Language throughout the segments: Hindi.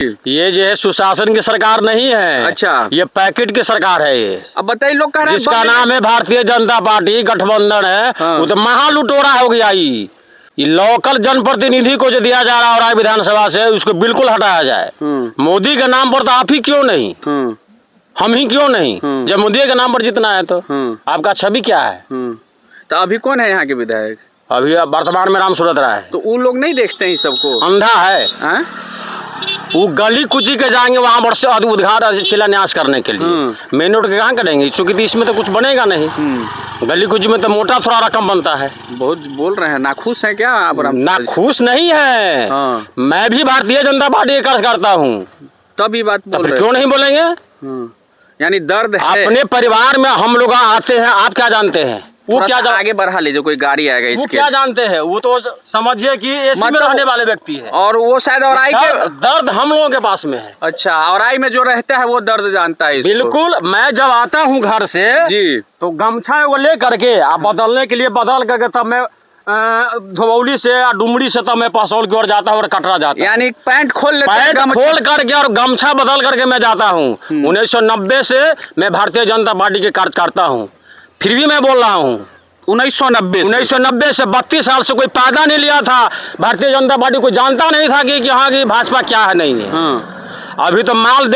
ये जो है सुशासन की सरकार नहीं है। अच्छा, ये पैकेट की सरकार है। ये अब बताइए, लोग कह रहे हैं जिसका नाम है भारतीय जनता पार्टी गठबंधन है। हाँ। वो तो महालुटोरा हो गया। ये लोकल जनप्रतिनिधि को जो दिया जा रहा है और विधानसभा से, उसको बिल्कुल हटाया जाए। मोदी के नाम पर तो आप ही क्यों नहीं, हम ही क्यों नहीं? जब मोदी के नाम पर जितना है तो आपका छवि क्या है? तो अभी कौन है यहाँ के विधायक? अभी वर्तमान में राम सूरत राय है। तो वो लोग नहीं देखते हैं सबको? अंधा है। वो गली कुची के जाएंगे वहाँ पर से उद्घाटन शिलान्यास करने के लिए। मेन रोड के कहाँ करेंगे? चूंकि इसमें तो कुछ बनेगा नहीं। गली कुची में तो मोटा थोड़ा रकम बनता है। बहुत बोल रहे हैं, नाखुश है क्या आप? नाखुश नहीं है। मैं भी भारतीय जनता पार्टी का कार्य करता हूँ। तभी बात बोल रहे हैं। क्यों नहीं बोलेंगे? यानी दर्द है। अपने परिवार में हम लोग आते हैं, आप क्या जानते हैं? वो क्या आगे बढ़ा लीजिए, कोई गाड़ी आएगा इसके। वो क्या जानते हैं? वो तो समझिए कि एसी में रहने वाले व्यक्ति है। और वो शायद औराई के दर्द हम लोगों के पास में है। अच्छा, औराई में जो रहता है वो दर्द जानता है इसको। बिल्कुल। मैं जब आता हूँ घर से जी, तो गमछा वो ले करके आप बदलने के लिए बदल करके तब मैं धोबौली से या डुमरी से तब मैं पसौल की ओर जाता हूँ और कटरा जाता हूँ। यानी पैंट खोल लेते हैं, पैंट खोल करके और गमछा बदल करके मैं जाता हूँ। 1990 से मैं भारतीय जनता पार्टी के कार्य करता हूँ। फिर भी मैं बोल रहा हूँ 1990 से 32 साल से कोई पैदा नहीं लिया था। भारतीय जनता पार्टी को जानता नहीं था कि हाँ की भाजपा क्या है नहीं है। अभी तो माल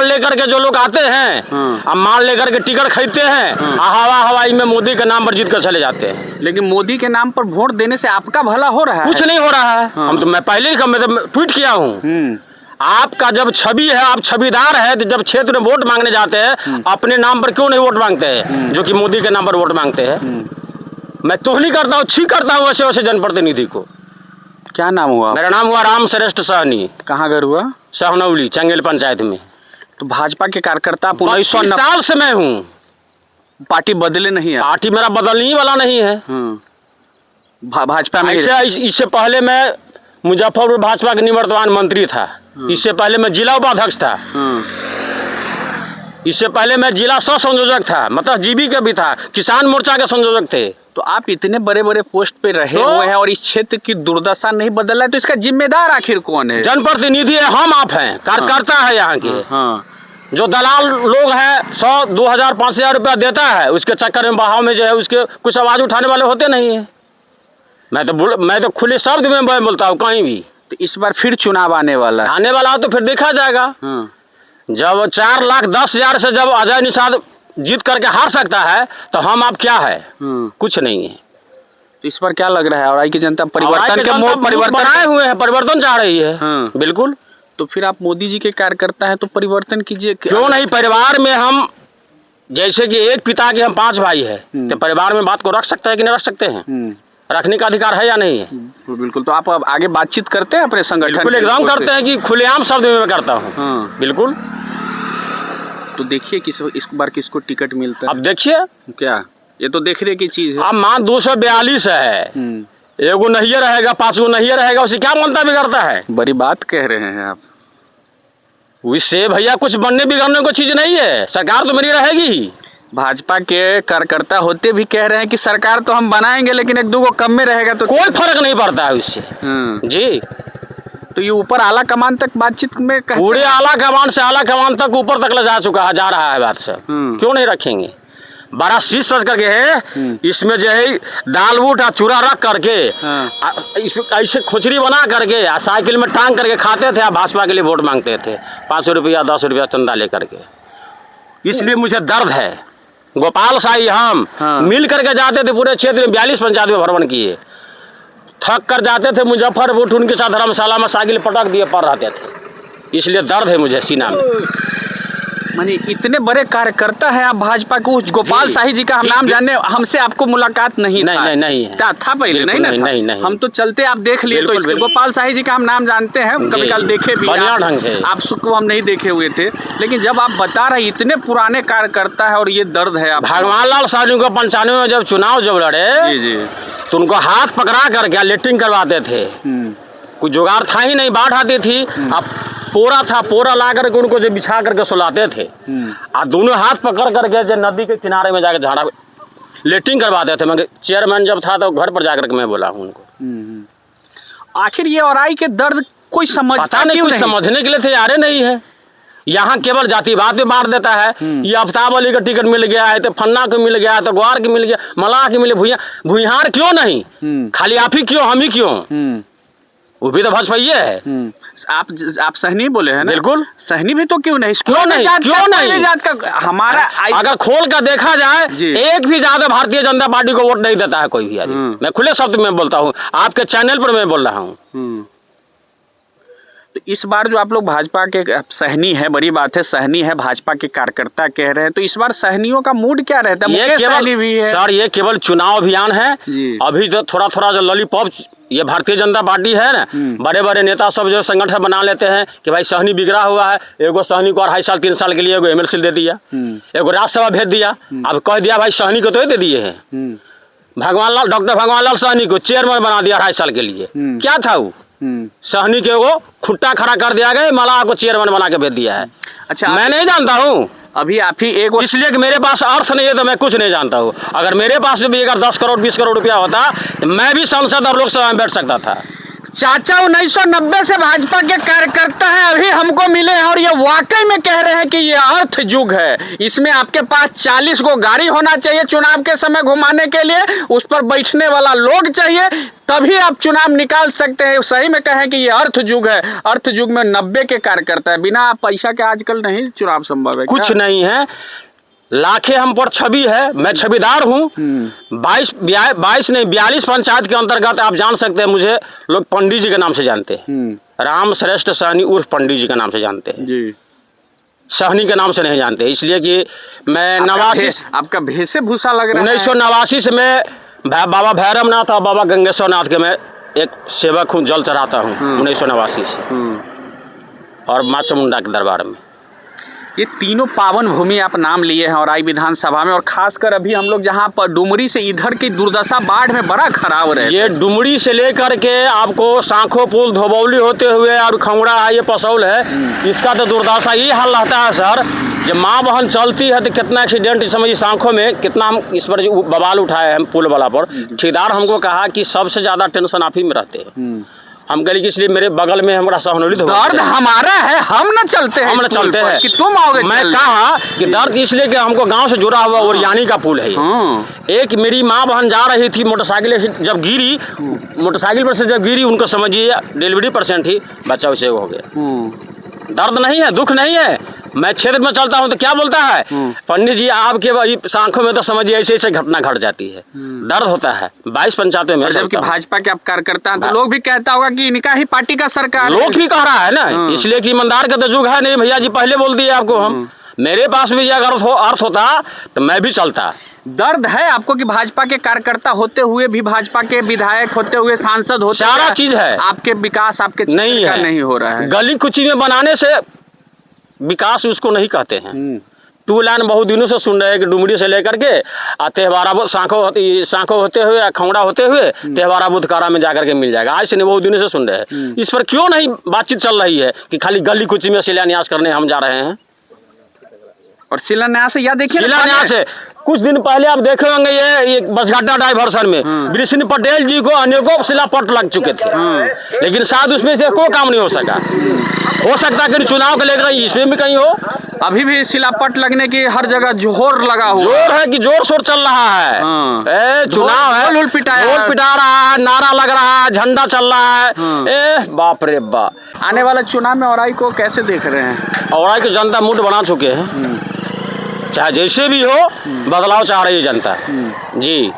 लेकर के जो लोग आते हैं, अब माल लेकर के टिकट खरीदते हैं, हवाई में मोदी के नाम पर जीत कर चले जाते हैं। लेकिन मोदी के नाम पर वोट देने से आपका भला हो रहा है? कुछ नहीं हो रहा है। हम तो मैं पहले ही ट्वीट किया हूँ। आपका जब छवि है, आप छविदार है, तो जब क्षेत्र में वोट मांगने जाते हैं अपने नाम पर क्यों नहीं वोट मांगते हैं, जो कि मोदी के नाम पर वोट मांगते हैं? मैं तो नहीं करता हूँ, छी करता हूँ वैसे वैसे जनप्रतिनिधि को। क्या नाम हुआ? मेरा नाम हुआ राम श्रेष्ठ सहनी। कहाँ घर हुआ? सहनौली चंगेल पंचायत में। तो भाजपा के कार्यकर्ता 19 साल से मैं हूँ। पार्टी बदले नहीं है? पार्टी मेरा बदलने ही वाला नहीं है। भाजपा में इससे पहले मैं मुजफ्फरपुर भाजपा के निवर्तमान मंत्री था। इससे पहले मैं जिला उपाध्यक्ष था। इससे पहले मैं जिला सह संयोजक था, मतलब जीबी का भी था, किसान मोर्चा के संयोजक थे। तो आप इतने बड़े बड़े पोस्ट पे रहे हुए हैं और इस क्षेत्र की दुर्दशा नहीं बदला है, तो इसका जिम्मेदार आखिर कौन है? जनप्रतिनिधि है, हम आप हैं, कार्यकर्ता है यहाँ के। जो दलाल लोग हैं 100, 2000, 5000 रुपया देता है, उसके चक्कर में बहाव में जो है उसके कुछ आवाज उठाने वाले होते नहीं है। मैं तो खुले शब्द में बोलता हूँ कहीं भी। तो इस बार फिर चुनाव आने वाला हो तो फिर देखा जाएगा। जब 4,10,000 से जब अजय निषाद जीत करके हार सकता है तो हम आप क्या है? कुछ नहीं है। तो इस पर क्या लग रहा है? और की जनता परिवर्तन के मोह परिवर्तन बनाए हुए हैं, परिवर्तन चाह रही है। बिल्कुल। तो फिर आप मोदी जी के कार्यकर्ता है तो परिवर्तन कीजिए। क्यों नहीं? परिवार में हम जैसे कि एक पिता के हम 5 भाई है, तो परिवार में बात को रख सकते हैं कि नहीं रख सकते हैं? रखने का अधिकार है या नहीं है? बिल्कुल। तो आप आगे बातचीत करते हैं अपने संगठन? बिल्कुल, एकदम करते हैं कि खुलेआम शब्द में मैं करता हूँ। बिल्कुल। तो देखिए इस बार किसको टिकट मिलता है? अब देखिए क्या ये तो देखने की चीज है। अब मान 242 है, एगो नहीं रहेगा, 5 गो नहीं रहेगा, उसे क्या मनता बिगड़ता है? बड़ी बात कह रहे हैं आप। उससे भैया कुछ बनने बिगड़ने को चीज नहीं है। सरकार तो मेरी रहेगी ही। भाजपा के कार्यकर्ता होते भी कह रहे हैं कि सरकार तो हम बनाएंगे लेकिन 1-2 गो कम में रहेगा तो कोई फर्क नहीं पड़ता है उससे। जी। तो ये ऊपर आला कमान तक बातचीत में पूरे आला कमान से आला कमान तक ऊपर तक ले जा रहा है बात सब। क्यों नहीं रखेंगे? बड़ा शीश सज करके है, इसमें जो है दाल बूट और चूरा रख करके ऐसे खुचरी बना करके साइकिल में टांग करके खाते थे। भाजपा के लिए वोट मांगते थे 500 रुपया 10 रुपया चंदा लेकर के। इसलिए मुझे दर्द है। गोपाल शाही हम मिल करके जाते थे, पूरे क्षेत्र में 42 पंचायत में भ्रमण किए। थक कर जाते थे मुजफ्फरपुर, उनके साथ धर्मशाला में साइकिल पटक दिए पर रहते थे। इसलिए दर्द है मुझे सीना में। मानी इतने बड़े कार्यकर्ता है आप भाजपा को। गोपाल शाही जी का हम नाम जाने, हमसे आपको मुलाकात नहीं था पहले? नहीं। हम तो चलते आप देख लिए तो गोपाल शाही जी का हम नाम जानते हैं, कभी कल देखे भी ढंग से। आपको हम नहीं देखे हुए थे, लेकिन जब आप बता रहे इतने पुराने कार्यकर्ता है और ये दर्द है। भगवान लाल साहनी को 95 में जब चुनाव लड़े तो उनको हाथ पकड़ा करके लेटरिंग करवाते थे। कुछ जुगाड़ था ही नहीं, बाढ़ आती थी। अब पोरा ला करके उनको जो बिछा करके सुलाते थे और दोनों हाथ पकड़ करके जो नदी के किनारे में जाकर झाड़ा लेटरिंग करवाते थे। मगर चेयरमैन जब था तो घर पर जाकर के मैं बोला हूँ उनको। आखिर ये औराई के दर्द कोई समझता नहीं, कुछ समझने के लिए तैयार नहीं है। यहाँ केवल जातिवाद पे मार देता है। ये आफ्ताब अली का टिकट मिल गया है तो फन्ना को मिल गया है तो ग्वार के मिल गया, मलाह के मिले, भुइयार क्यों नहीं? खाली आप ही क्यों, हम ही क्यों? वो भी तो भाजपाई है। आप सहनी बोले हैं ना? बिल्कुल। सहनी भी तो क्यों नहीं? क्यों नहीं? जात का हमारा अगर खोल कर देखा जाए एक भी ज्यादा भारतीय जनता पार्टी को वोट नहीं देता है कोई भी आदमी। मैं खुले शब्द में बोलता हूँ, आपके चैनल पर मैं बोल रहा हूँ। तो इस बार जो आप लोग भाजपा के सहनी है, बड़ी बात है, सहनी है, भाजपा के कार्यकर्ता कह रहे हैं, तो इस बार सहनियों का मूड क्या रहता है? ये केवल भी है सर, ये केवल चुनाव अभियान है। अभी तो थोड़ा थोड़ा जो लॉलीपॉप ये भारतीय जनता पार्टी है ना, बड़े बड़े नेता सब जो संगठन बना लेते हैं कि भाई सहनी बिगड़ा हुआ है, एगो सहनी को 2.5 साल 3 साल के लिए एगो एमएलसी दे दिया, एगो राज्यसभा भेज दिया। अब कह दिया भाई सहनी को तो दे दिए हैं। डॉक्टर भगवान लाल सहनी को चेयरमैन बना दिया 2.5 साल के लिए। क्या था वो? सहनी के वो खुट्टा खड़ा कर दिया गया, मलाह को चेयरमैन बना के भेज दिया है। अच्छा, मैं नहीं जानता हूँ अभी आप ही एक, इसलिए कि मेरे पास अर्थ नहीं है तो मैं कुछ नहीं जानता हूँ। अगर मेरे पास भी अगर 10 करोड़ 20 करोड़ रुपया होता तो मैं भी संसद और लोकसभा में बैठ सकता था। चाचा 1990 से भाजपा के कार्यकर्ता है, अभी हमको मिले हैं और ये वाकई में कह रहे हैं कि ये अर्थ युग है। इसमें आपके पास 40 को गाड़ी होना चाहिए चुनाव के समय घुमाने के लिए, उस पर बैठने वाला लोग चाहिए, तभी आप चुनाव निकाल सकते हैं। सही में कहें कि ये अर्थ युग है। अर्थ युग में 90 के कार्यकर्ता है, बिना पैसा के आजकल नहीं चुनाव संभव है। कुछ नहीं है, लाखे हम पर छवि है, मैं छविदार हूँ। 22 नहीं 42 पंचायत के अंतर्गत आप जान सकते हैं, मुझे लोग पंडित जी के नाम से जानते हैं। राम श्रेष्ठ सहनी उर्फ पंडित जी के नाम से जानते हैं जी, सहनी के नाम से नहीं जानते। इसलिए कि मैं 89 आपका भेषभूषा लग रहा है। 1989 से मैं बाबा भैरवनाथ और बाबा गंगेश्वर नाथ के मैं एक सेवक हूँ, जल चढ़ाता हूँ 1989 से, और माँ चामुंडा के दरबार में। ये तीनों पावन भूमि आप नाम लिए हैं और आई विधानसभा में, और खासकर अभी हम लोग जहाँ पर डुमरी से इधर की दुर्दशा बाढ़ में बड़ा खराब रहे। ये डुमरी से लेकर के आपको सांखो पुल धोबौली होते हुए और खंगड़ा है, ये पसौल है, इसका तो दुर्दशा ये हाल रहता है सर। जब माँ बहन चलती है तो कितना एक्सीडेंट इस समय सांखों में कितना हम इस पर बवाल उठाए हैं पुल वाला पर। ठेकेदार हमको कहा कि सबसे ज्यादा टेंशन आप ही में रहते हैं। हम कह कि इसलिए मेरे बगल में हमारा सहनोली दर्द हमारा है, हम न चलते हैं, हम न चलते हैं कि तुम आओगे। मैं कहा कि दर्द इसलिए कि हमको गांव से जुड़ा हुआ ओरियानी का पुल है। एक मेरी माँ बहन जा रही थी मोटरसाइकिल, जब गिरी मोटरसाइकिल पर से जब गिरी, उनको समझिए डिलीवरी पेशेंट थी, बच्चा उसे हो गया। दर्द नहीं है, दुख नहीं है। मैं क्षेत्र में चलता हूँ तो क्या बोलता है पंडित जी आपके वही सांखों में तो समझिए ऐसे ऐसे घटना घट जाती है, दर्द होता है। 22 पंचायतों में जबकि भाजपा के आप कार्यकर्ता हैं तो लोग भी कहता होगा कि इनका ही पार्टी का सरकार, लोग भी कह रहा है ना, इसलिए कि ईमानदार का तो जुग है नहीं भैया जी, पहले बोल दिए आपको हम। मेरे पास भी अगर अर्थ होता तो मैं भी चलता। दर्द है आपको कि भाजपा के कार्यकर्ता होते हुए भी, भाजपा के विधायक होते हुए, सांसद होते, सारा चीज है, आपके विकास आपके नहीं हो रहा है। गली कुची में बनाने से विकास उसको नहीं कहते हैं। 2 लाइन बहुत दिनों से सुन रहे हैं कि डुमरी से लेकर के तेहवारा सांखो होते हुए, खंगड़ा होते हुए तेहवारा बुधकारा में जाकर के मिल जाएगा। आज से नहीं बहुत दिनों से सुन रहे हैं। इस पर क्यों नहीं बातचीत चल रही है कि खाली गली कुची में शिलान्यास करने हम जा रहे हैं? और शिलान्यास या देखिए, शिलान्यास है कुछ दिन पहले आप देखे होंगे ये बसघाटा डाइवर्सन में वृषिण पटेल जी को अनेकों शिलापट लग चुके थे, लेकिन शायद उसमें से कोई काम नहीं हो सका। हो सकता है कि चुनाव को लेकर इसमें भी कहीं हो। अभी भी शिलापट लगने की हर जगह जोर लगा हुआ, जोर है कि जोर शोर चल रहा है। चुनाव है, ढोल पिटा रहा है, नारा लग रहा है, झंडा चल रहा है। बाप रे बाप। आने वाले चुनाव में औराई को कैसे देख रहे हैं? औराई की जनता मूड बना चुके हैं, चाहे जैसे भी हो बदलाव चाह रही है जनता जी।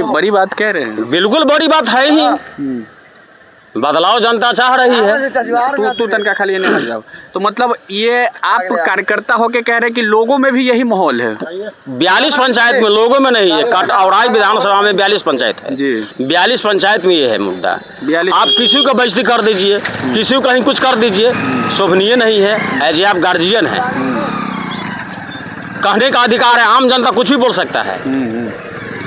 बड़ी बात कह रहे हैं, बिल्कुल बड़ी बात है ही, बदलाव जनता चाह रही है। तू तनका खाली नहीं हट जाओ। तो मतलब ये आप कार्यकर्ता होके कह रहे हैं कि लोगों में भी यही माहौल है? 42 पंचायत में, लोगों में नहीं है। औराई विधानसभा में 42 पंचायत है जी, 42 पंचायत में ये है मुद्दा। आप किसी को बेइज्जती कर दीजिए, किसी को कहीं कुछ कर दीजिए, शोभनीय नहीं है। एज आप गार्जियन है, कहने का अधिकार है, आम जनता कुछ भी बोल सकता है।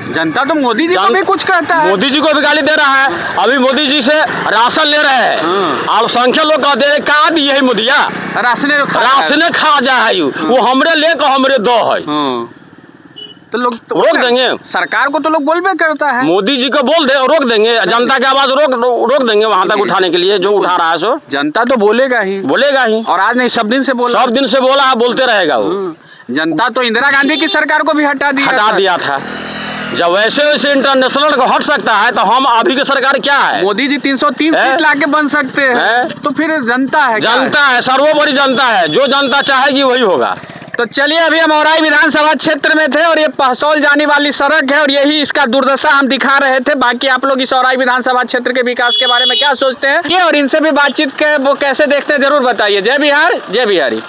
जनता तो मोदी जी को भी कुछ कहता है, मोदी जी को भी गाली दे रहा है। अभी मोदी जी से राशन ले रहे हैं, आप संख्या लोग कहते हैं कहा दिए है मोदिया, राशन खा जा है, वो हमरे ले को हमरे दो है। तो लोग रोक देंगे। सरकार को तो लोग बोलबे करता है, मोदी जी को बोल दे, रोक देंगे। जनता की आवाज रोक देंगे वहां तक उठाने के लिए, जो उठा रहा है सो जनता तो बोलेगा ही। और आज नहीं, सब दिन से बोला है, बोलते रहेगा वो। जनता तो इंदिरा गांधी की सरकार को भी हटा दिया था। जब वैसे इंटरनेशनल को हट सकता है तो हम अभी की सरकार क्या है? मोदी जी 303 सीट लाके बन सकते हैं, तो फिर जनता है, सर्वोपरि जनता है, जो जनता चाहेगी वही होगा। तो चलिए, अभी हम औराई विधानसभा क्षेत्र में थे और ये पहसौल जाने वाली सड़क है और यही इसका दुर्दशा हम दिखा रहे थे। बाकी आप लोग इस औराई विधानसभा क्षेत्र के विकास के बारे में क्या सोचते हैं ये और इनसे भी बातचीत के वो कैसे देखते हैं, जरूर बताइए। जय बिहार, जय बिहारी।